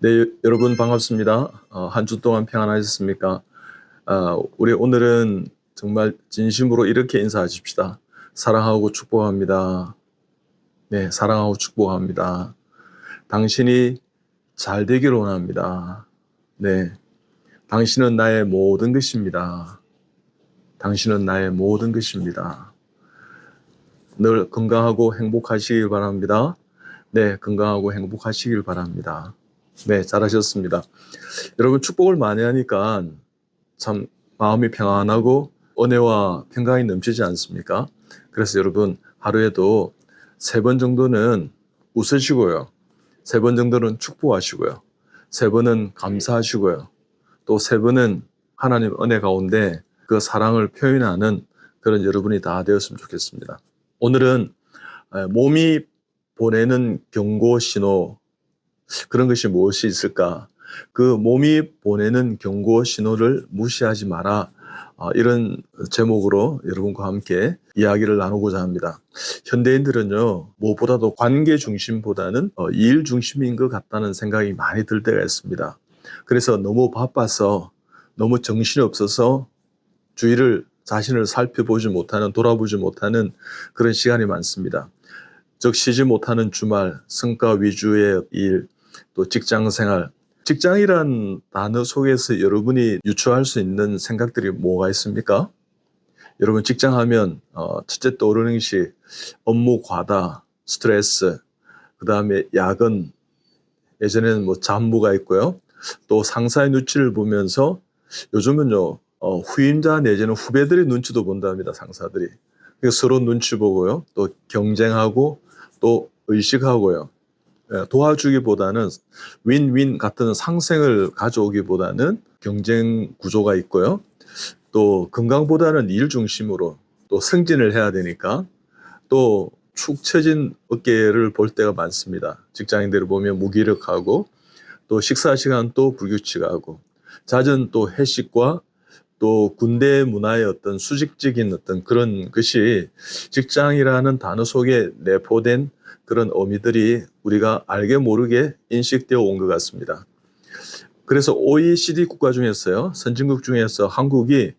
네, 여러분 반갑습니다. 한 주 동안 평안하셨습니까? 우리 오늘은 정말 진심으로 이렇게 인사하십시다. 사랑하고 축복합니다. 네, 사랑하고 축복합니다. 당신이 잘 되기를 원합니다. 네, 당신은 나의 모든 것입니다. 당신은 나의 모든 것입니다. 늘 건강하고 행복하시길 바랍니다. 네, 건강하고 행복하시길 바랍니다. 네, 잘하셨습니다. 여러분 축복을 많이 하니까 참 마음이 평안하고 은혜와 평강이 넘치지 않습니까? 그래서 여러분 하루에도 3번 정도는 웃으시고요. 3번 정도는 축복하시고요. 3번은 감사하시고요. 또 3번은 하나님 은혜 가운데 그 사랑을 표현하는 그런 여러분이 다 되었으면 좋겠습니다. 오늘은 몸이 보내는 경고 신호, 그런 것이 무엇이 있을까? 그 몸이 보내는 경고 신호를 무시하지 마라. 이런 제목으로 여러분과 함께 이야기를 나누고자 합니다. 현대인들은요, 무엇보다도 관계 중심보다는 일 중심인 것 같다는 생각이 많이 들 때가 있습니다. 그래서 너무 바빠서, 너무 정신이 없어서 주위를 자신을 살펴보지 못하는, 돌아보지 못하는 그런 시간이 많습니다. 즉 쉬지 못하는 주말, 성과 위주의 일, 또 직장 생활. 직장이란 단어 속에서 여러분이 유추할 수 있는 생각들이 뭐가 있습니까? 여러분 직장 하면 첫째 떠오르는 것이 업무 과다, 스트레스, 그 다음에 야근, 예전에는 뭐 잡무가 있고요. 또 상사의 눈치를 보면서 요즘은요, 후임자 내지는 후배들의 눈치도 본답니다, 상사들이. 그래서 서로 눈치 보고요. 또 경쟁하고 또 의식하고요. 도와주기보다는 윈윈 같은 상생을 가져오기보다는 경쟁 구조가 있고요. 또 건강보다는 일 중심으로 또 승진을 해야 되니까 또 축 처진 어깨를 볼 때가 많습니다. 직장인들을 보면 무기력하고 또 식사 시간도 불규칙하고 잦은 또 회식과 또 군대 문화의 어떤 수직적인 어떤 그런 것이 직장이라는 단어 속에 내포된 그런 의미들이 우리가 알게 모르게 인식되어 온 것 같습니다. 그래서 OECD 국가 중에서요, 선진국 중에서 한국이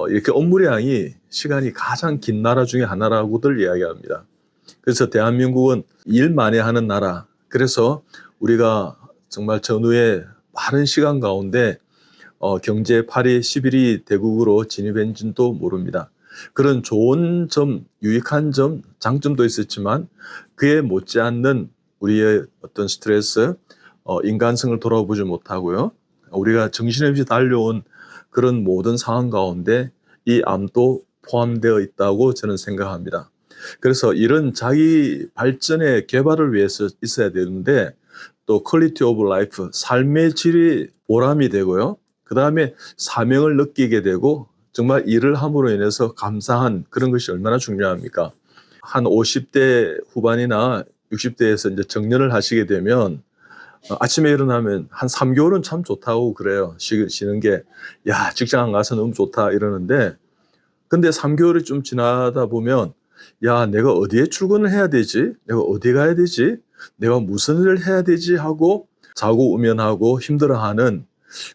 이렇게 업무량이 시간이 가장 긴 나라 중에 하나라고들 이야기합니다. 그래서 대한민국은 일 많이 하는 나라, 그래서 우리가 정말 전후에 빠른 시간 가운데 경제 8위, 11위 대국으로 진입했는지도 모릅니다. 그런 좋은 점, 유익한 점, 장점도 있었지만 그에 못지않는 우리의 어떤 스트레스, 인간성을 돌아보지 못하고요. 우리가 정신없이 달려온 그런 모든 상황 가운데 이 암도 포함되어 있다고 저는 생각합니다. 그래서 이런 자기 발전의 개발을 위해서 있어야 되는데 또 퀄리티 오브 라이프, 삶의 질이 보람이 되고요. 그 다음에 사명을 느끼게 되고 정말 일을 함으로 인해서 감사한 그런 것이 얼마나 중요합니까? 한 50대 후반이나 60대에서 이제 정년을 하시게 되면 아침에 일어나면 한 3개월은 참 좋다고 그래요. 쉬는 게. 야, 직장 안 가서 너무 좋다 이러는데 근데 3개월이 좀 지나다 보면 야, 내가 어디에 출근을 해야 되지? 내가 어디 가야 되지? 내가 무슨 일을 해야 되지? 하고 자고 우면하고 힘들어하는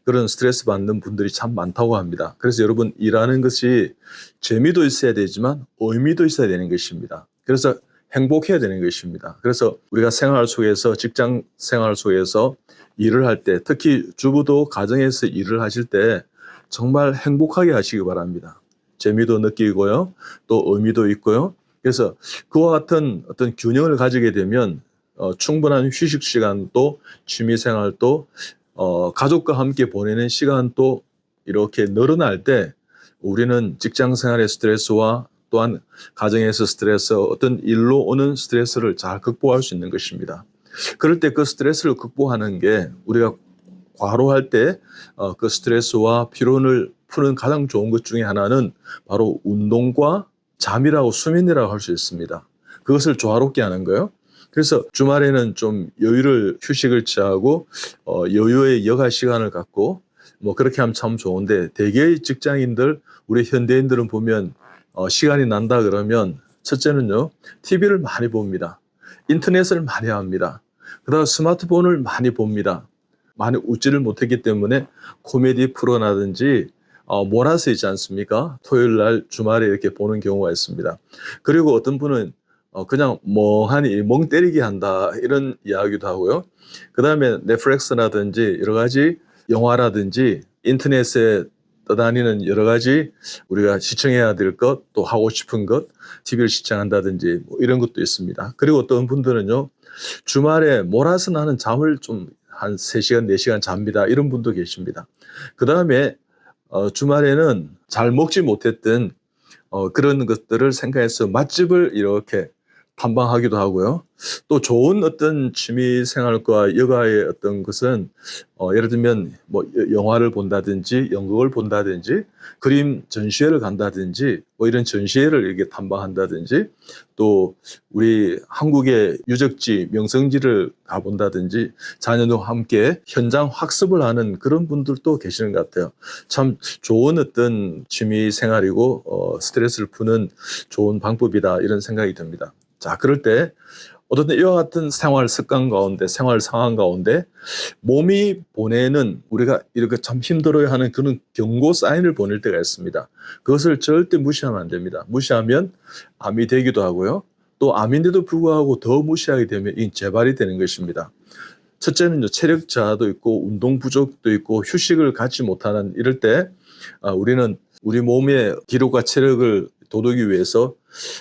그런 스트레스 받는 분들이 참 많다고 합니다. 그래서 여러분 일하는 것이 재미도 있어야 되지만 의미도 있어야 되는 것입니다. 그래서 행복해야 되는 것입니다. 그래서 우리가 생활 속에서 직장 생활 속에서 일을 할 때 특히 주부도 가정에서 일을 하실 때 정말 행복하게 하시기 바랍니다. 재미도 느끼고요. 또 의미도 있고요. 그래서 그와 같은 어떤 균형을 가지게 되면 충분한 휴식 시간도 취미 생활도 가족과 함께 보내는 시간도 이렇게 늘어날 때 우리는 직장 생활의 스트레스와 또한 가정에서 스트레스, 어떤 일로 오는 스트레스를 잘 극복할 수 있는 것입니다. 그럴 때 그 스트레스를 극복하는 게 우리가 과로할 때 그 스트레스와 피로를 푸는 가장 좋은 것 중에 하나는 바로 운동과 잠이라고 수면이라고 할 수 있습니다. 그것을 조화롭게 하는 거예요. 그래서 주말에는 좀 휴식을 취하고 여유의 여가 시간을 갖고 뭐 그렇게 하면 참 좋은데 대개의 직장인들, 우리 현대인들은 보면 시간이 난다 그러면 첫째는요, TV를 많이 봅니다. 인터넷을 많이 합니다. 그다음 스마트폰을 많이 봅니다. 많이 웃지를 못했기 때문에 코미디 프로라든지 몰아서 있지 않습니까? 토요일 날 주말에 이렇게 보는 경우가 있습니다. 그리고 어떤 분은 그냥 멍하니 멍 때리기 한다 이런 이야기도 하고요. 그 다음에 넷플릭스라든지 여러 가지 영화라든지 인터넷에 떠다니는 여러 가지 우리가 시청해야 될 것, 또 하고 싶은 것, TV를 시청한다든지 뭐 이런 것도 있습니다. 그리고 어떤 분들은요, 주말에 몰아서 나는 잠을 좀 한 3시간, 4시간 잡니다. 이런 분도 계십니다. 그 다음에 주말에는 잘 먹지 못했던 그런 것들을 생각해서 맛집을 이렇게 탐방하기도 하고요. 또 좋은 어떤 취미 생활과 여가의 어떤 것은 예를 들면 뭐 영화를 본다든지 연극을 본다든지 그림 전시회를 간다든지 뭐 이런 전시회를 이렇게 탐방한다든지 또 우리 한국의 유적지 명성지를 가본다든지 자녀들과 함께 현장 학습을 하는 그런 분들도 계시는 것 같아요. 참 좋은 어떤 취미 생활이고 스트레스를 푸는 좋은 방법이다 이런 생각이 듭니다. 자, 그럴 때 어떤 때 이와 같은 생활 습관 가운데 생활 상황 가운데 몸이 보내는 우리가 이렇게 참 힘들어야 하는 그런 경고 사인을 보낼 때가 있습니다. 그것을 절대 무시하면 안 됩니다. 무시하면 암이 되기도 하고요. 또 암인데도 불구하고 더 무시하게 되면 이 재발이 되는 것입니다. 첫째는 체력 저하도 있고 운동 부족도 있고 휴식을 갖지 못하는 이럴 때 우리는 우리 몸의 기록과 체력을 돋우기 위해서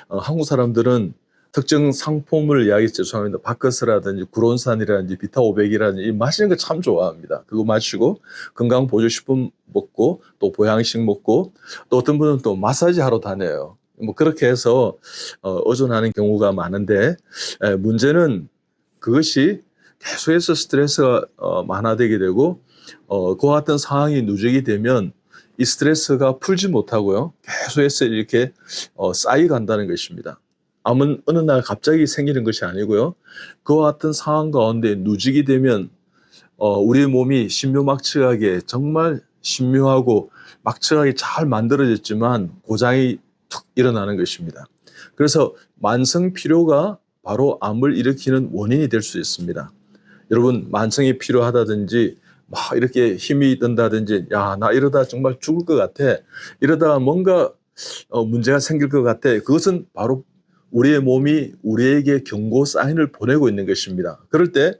한국 사람들은 특정 상품을 이야기 죄송합니다. 바커스라든지 구론산이라든지 비타500이라든지 마시는 거 참 좋아합니다. 그거 마시고 건강 보조식품 먹고 또 보양식 먹고 또 어떤 분은 또 마사지 하러 다녀요. 뭐 그렇게 해서 의존하는 경우가 많은데 문제는 그것이 계속해서 스트레스가 많아지게 되고 그와 같은 상황이 누적이 되면 이 스트레스가 풀지 못하고요. 계속해서 이렇게 쌓여간다는 것입니다. 암은 어느 날 갑자기 생기는 것이 아니고요. 그와 같은 상황 가운데 누적이 되면 우리 몸이 신묘막측하게 정말 신묘하고 막측하게 잘 만들어졌지만 고장이 툭 일어나는 것입니다. 그래서 만성 피로가 바로 암을 일으키는 원인이 될 수 있습니다. 여러분 만성이 필요하다든지 막 이렇게 힘이 든다든지 야, 나 이러다 정말 죽을 것 같아. 이러다 뭔가 문제가 생길 것 같아. 그것은 바로 우리의 몸이 우리에게 경고 사인을 보내고 있는 것입니다. 그럴 때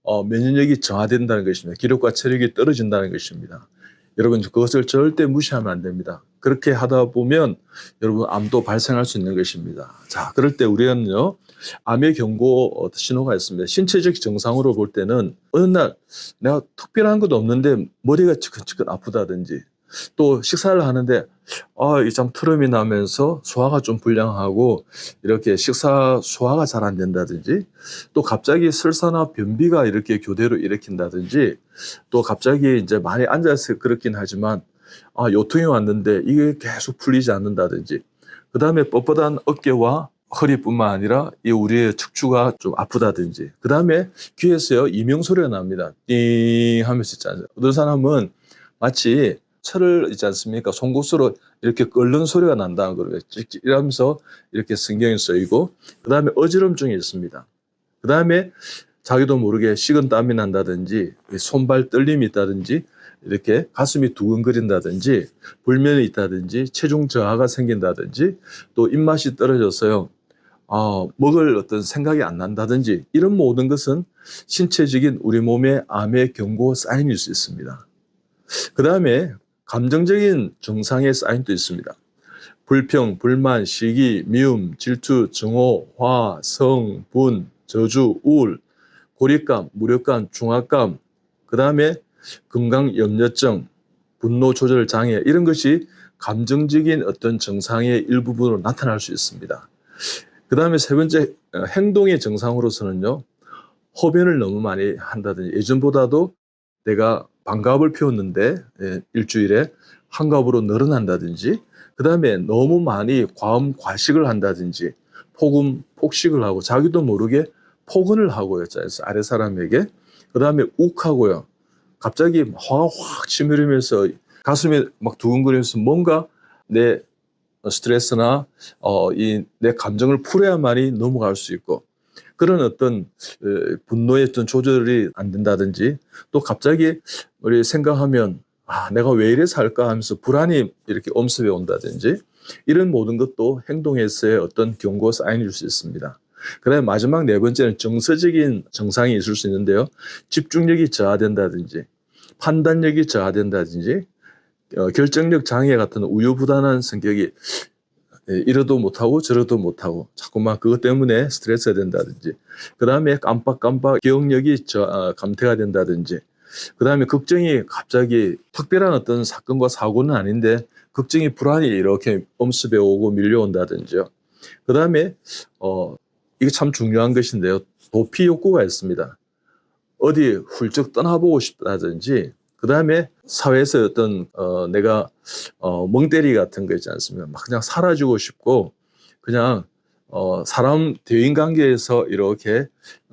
면역력이 저하된다는 것입니다. 기력과 체력이 떨어진다는 것입니다. 여러분 그것을 절대 무시하면 안 됩니다. 그렇게 하다 보면 여러분 암도 발생할 수 있는 것입니다. 자, 그럴 때 우리는요 암의 경고 신호가 있습니다. 신체적 정상으로 볼 때는 어느 날 내가 특별한 것도 없는데 머리가 지끈지끈 아프다든지 또 식사를 하는데 이 참 트름이 나면서 소화가 좀 불량하고 이렇게 소화가 잘 안 된다든지 또 갑자기 설사나 변비가 이렇게 교대로 일으킨다든지 또 갑자기 이제 많이 앉아서 그렇긴 하지만 요통이 왔는데 이게 계속 풀리지 않는다든지 그 다음에 뻣뻣한 어깨와 허리뿐만 아니라 이 우리의 척추가 좀 아프다든지 그 다음에 귀에서요 이명소리가 납니다. 띵 하면서 있잖아요. 어떤 사람은 마치 철을 있지 않습니까? 송곳으로 이렇게 끓는 소리가 난다는 거예요. 찍찍 이러면서 이렇게 신경이 쓰이고 그 다음에 어지럼증이 있습니다. 그 다음에 자기도 모르게 식은 땀이 난다든지 손발 떨림이 있다든지 이렇게 가슴이 두근거린다든지 불면이 있다든지 체중 저하가 생긴다든지 또 입맛이 떨어져서요. 먹을 어떤 생각이 안 난다든지 이런 모든 것은 신체적인 우리 몸의 암의 경고 사인일 수 있습니다. 그 다음에 감정적인 증상의 사인도 있습니다. 불평, 불만, 시기, 미움, 질투, 증오, 화, 성, 분, 저주, 우울, 고립감, 무력감, 중압감, 그 다음에 건강염려증, 분노 조절 장애 이런 것이 감정적인 어떤 증상의 일부분으로 나타날 수 있습니다. 그 다음에 세 번째 행동의 증상으로서는요. 흡연을 너무 많이 한다든지 예전보다도 내가 반갑을 피웠는데 일주일에 한 갑으로 늘어난다든지 그 다음에 너무 많이 과식을 한다든지 폭식을 하고 자기도 모르게 폭언을 하고요. 아래 사람에게 그 다음에 욱하고요. 갑자기 화가 확 치밀으면서 가슴이 막 두근거리면서 뭔가 내 스트레스나 내 감정을 풀어야만이 넘어갈 수 있고 그런 어떤 분노의 어떤 조절이 안 된다든지, 또 갑자기 우리 생각하면 내가 왜 이래 살까 하면서 불안이 이렇게 엄습해 온다든지, 이런 모든 것도 행동에서의 어떤 경고 사인일 수 있습니다. 그다음에 마지막 네 번째는 정서적인 증상이 있을 수 있는데요. 집중력이 저하된다든지, 판단력이 저하된다든지, 결정력 장애 같은 우유부단한 성격이 이러도 못하고 저러도 못하고 자꾸만 그것 때문에 스트레스가 된다든지, 그 다음에 깜빡깜빡 기억력이 감퇴가 된다든지, 그 다음에 걱정이 갑자기 특별한 어떤 사건과 사고는 아닌데 걱정이 불안이 이렇게 엄습해 오고 밀려온다든지요. 그 다음에 이게 참 중요한 것인데요. 도피 욕구가 있습니다. 어디 훌쩍 떠나보고 싶다든지, 그 다음에 사회에서 어떤 내가 멍때리 같은 거 있지 않습니까? 막 그냥 사라지고 싶고, 그냥 사람 대인관계에서 이렇게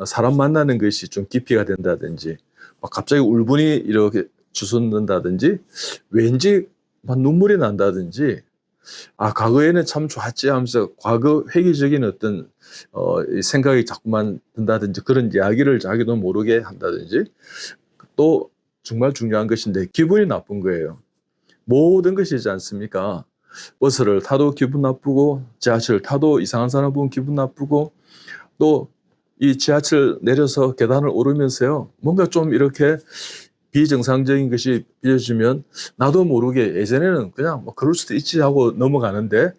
사람 만나는 것이 좀 기피가 된다든지, 막 갑자기 울분이 이렇게 주솟는다든지, 왠지 막 눈물이 난다든지, 과거에는 참 좋았지 하면서 과거 회귀적인 어떤 생각이 자꾸만 든다든지, 그런 이야기를 자기도 모르게 한다든지, 또 정말 중요한 것인데 기분이 나쁜 거예요. 모든 것이지 않습니까? 버스를 타도 기분 나쁘고, 지하철을 타도 이상한 사람 보면 기분 나쁘고, 또 이 지하철 내려서 계단을 오르면서요, 뭔가 좀 이렇게 비정상적인 것이 빚어지면 나도 모르게 예전에는 그냥 뭐 그럴 수도 있지 하고 넘어가는데,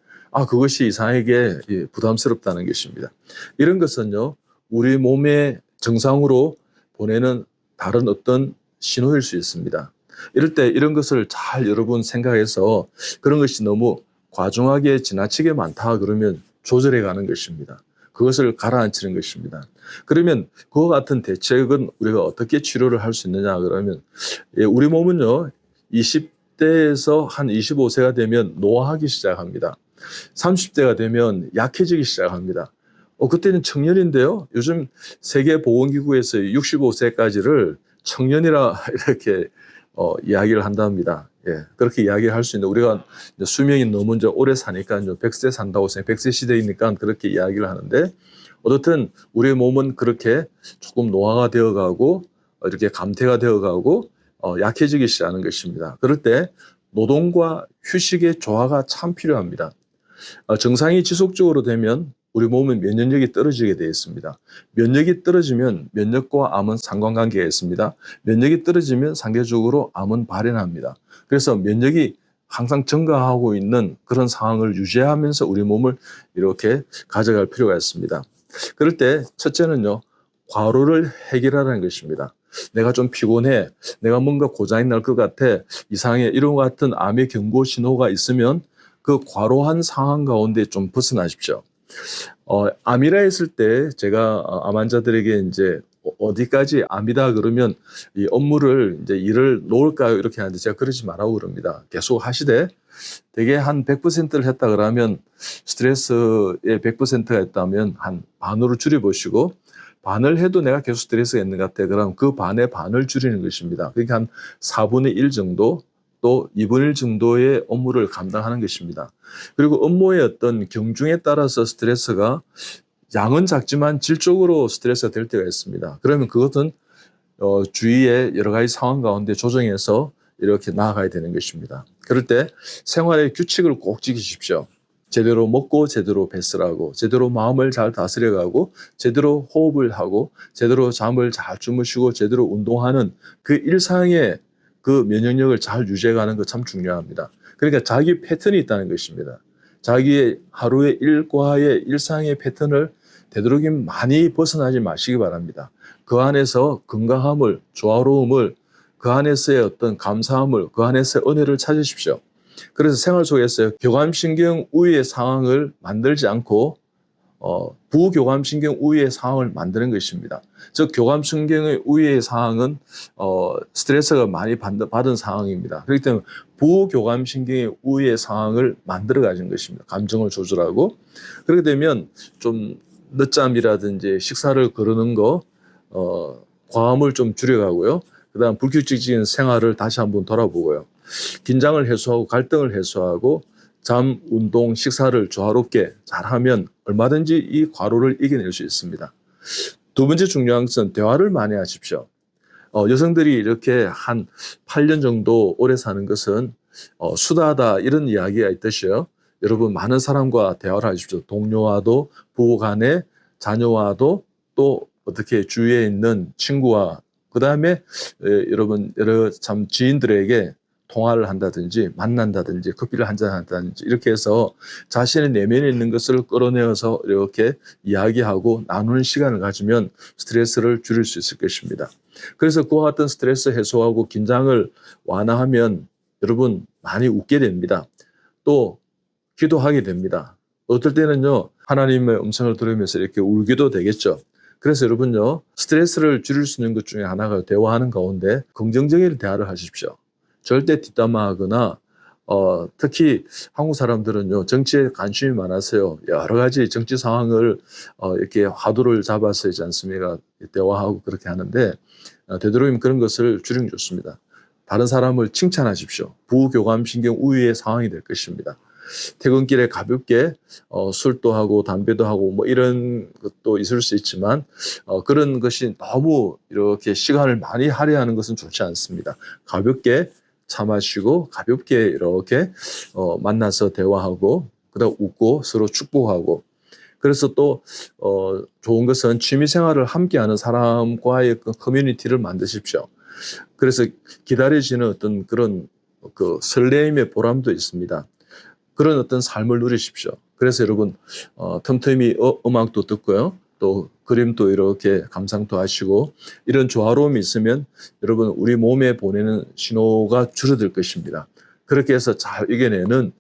그것이 이상하게 부담스럽다는 것입니다. 이런 것은요, 우리 몸의 정상으로 보내는 다른 어떤 신호일 수 있습니다. 이럴 때 이런 것을 잘 여러분 생각해서, 그런 것이 너무 과중하게 지나치게 많다 그러면 조절해 가는 것입니다. 그것을 가라앉히는 것입니다. 그러면 그와 같은 대책은 우리가 어떻게 치료를 할 수 있느냐 그러면, 우리 몸은요 20대에서 한 25세가 되면 노화하기 시작합니다. 30대가 되면 약해지기 시작합니다. 그때는 청년인데요. 요즘 세계보건기구에서 65세까지를 청년이라 이렇게 이야기를 한답니다. 그렇게 이야기를 할 수 있는데, 우리가 수명이 너무 이제 오래 사니까 100세 산다고 생각, 100세 시대이니까 그렇게 이야기를 하는데, 어떻든 우리의 몸은 그렇게 조금 노화가 되어가고 이렇게 감퇴가 되어가고 약해지기 시작하는 것입니다. 그럴 때 노동과 휴식의 조화가 참 필요합니다. 증상이 지속적으로 되면 우리 몸은 면역력이 떨어지게 되어 있습니다. 면역이 떨어지면 면역과 암은 상관관계가 있습니다. 면역이 떨어지면 상대적으로 암은 발현합니다. 그래서 면역이 항상 증가하고 있는 그런 상황을 유지하면서 우리 몸을 이렇게 가져갈 필요가 있습니다. 그럴 때 첫째는요, 과로를 해결하라는 것입니다. 내가 좀 피곤해, 내가 뭔가 고장이 날 것 같아, 이상해, 이런 것 같은 암의 경고 신호가 있으면 그 과로한 상황 가운데 좀 벗어나십시오. 암이라 했을 때 제가 암 환자들에게 이제 어디까지 암이다 그러면 이 업무를 이제 일을 놓을까요? 이렇게 하는데 제가 그러지 말라고 그럽니다. 계속 하시되, 되게 한 100%를 했다 그러면, 스트레스의 100%가 있다면 한 반으로 줄여보시고, 반을 해도 내가 계속 스트레스가 있는 것 같아. 그럼 그 반의 반을 줄이는 것입니다. 그러니까 한 4분의 1 정도, 또 2분의 1 정도의 업무를 감당하는 것입니다. 그리고 업무의 어떤 경중에 따라서 스트레스가 양은 작지만 질적으로 스트레스가 될 때가 있습니다. 그러면 그것은 주위의 여러 가지 상황 가운데 조정해서 이렇게 나아가야 되는 것입니다. 그럴 때 생활의 규칙을 꼭 지키십시오. 제대로 먹고 제대로 배설하고, 제대로 마음을 잘 다스려가고, 제대로 호흡을 하고, 제대로 잠을 잘 주무시고, 제대로 운동하는 그 일상의 그 면역력을 잘 유지해가는 거 참 중요합니다. 그러니까 자기 패턴이 있다는 것입니다. 자기의 하루의 일과의 일상의 패턴을 되도록이면 많이 벗어나지 마시기 바랍니다. 그 안에서 건강함을, 조화로움을, 그 안에서의 어떤 감사함을, 그 안에서의 은혜를 찾으십시오. 그래서 생활 속에서 교감신경 우위의 상황을 만들지 않고 부교감신경 우위의 상황을 만드는 것입니다. 즉 교감신경의 우위의 상황은 스트레스가 많이 받은 상황입니다. 그렇기 때문에 부교감신경의 우위의 상황을 만들어 가진 것입니다. 감정을 조절하고. 그렇게 되면 좀 늦잠이라든지 식사를 거르는 거, 과음을 좀 줄여가고요. 그다음 불규칙적인 생활을 다시 한번 돌아보고요. 긴장을 해소하고 갈등을 해소하고 잠, 운동, 식사를 조화롭게 잘하면 얼마든지 이 과로를 이겨낼 수 있습니다. 두 번째 중요한 것은 대화를 많이 하십시오. 여성들이 이렇게 한 8년 정도 오래 사는 것은 수다하다 이런 이야기가 있듯이요. 여러분 많은 사람과 대화를 하십시오. 동료와도, 부부 간에, 자녀와도, 또 어떻게 주위에 있는 친구와, 그 다음에 여러분 여러 참 지인들에게 통화를 한다든지 만난다든지 커피를 한잔 한다든지 이렇게 해서 자신의 내면에 있는 것을 끌어내어서 이렇게 이야기하고 나누는 시간을 가지면 스트레스를 줄일 수 있을 것입니다. 그래서 그와 같은 스트레스 해소하고 긴장을 완화하면 여러분 많이 웃게 됩니다. 또 기도하게 됩니다. 어떨 때는요, 하나님의 음성을 들으면서 이렇게 울기도 되겠죠. 그래서 여러분요, 스트레스를 줄일 수 있는 것 중에 하나가 대화하는 가운데 긍정적인 대화를 하십시오. 절대 뒷담화하거나 특히 한국 사람들은요, 정치에 관심이 많아서요, 여러 가지 정치 상황을 이렇게 화두를 잡아서 있지 않습니까? 대화하고 그렇게 하는데 되도록이면 그런 것을 줄이는 게 좋습니다. 다른 사람을 칭찬하십시오. 부교감신경 우위의 상황이 될 것입니다. 퇴근길에 가볍게 술도 하고 담배도 하고 뭐 이런 것도 있을 수 있지만 그런 것이 너무 이렇게 시간을 많이 할애하는 것은 좋지 않습니다. 가볍게 차 마시고 가볍게 이렇게 만나서 대화하고 그다음 웃고 서로 축복하고, 그래서 또 좋은 것은 취미생활을 함께하는 사람과의 그 커뮤니티를 만드십시오. 그래서 기다려지는 어떤 그런 그 설레임의 보람도 있습니다. 그런 어떤 삶을 누리십시오. 그래서 여러분 틈틈이 음악도 듣고요. 또 그림도 이렇게 감상도 하시고 이런 조화로움이 있으면 여러분 우리 몸에 보내는 신호가 줄어들 것입니다. 그렇게 해서 잘 이겨내는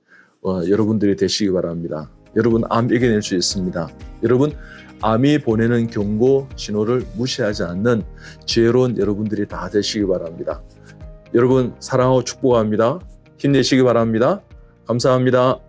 여러분들이 되시기 바랍니다. 여러분 암 이겨낼 수 있습니다. 여러분 암이 보내는 경고 신호를 무시하지 않는 지혜로운 여러분들이 다 되시기 바랍니다. 여러분 사랑하고 축복합니다. 힘내시기 바랍니다. 감사합니다.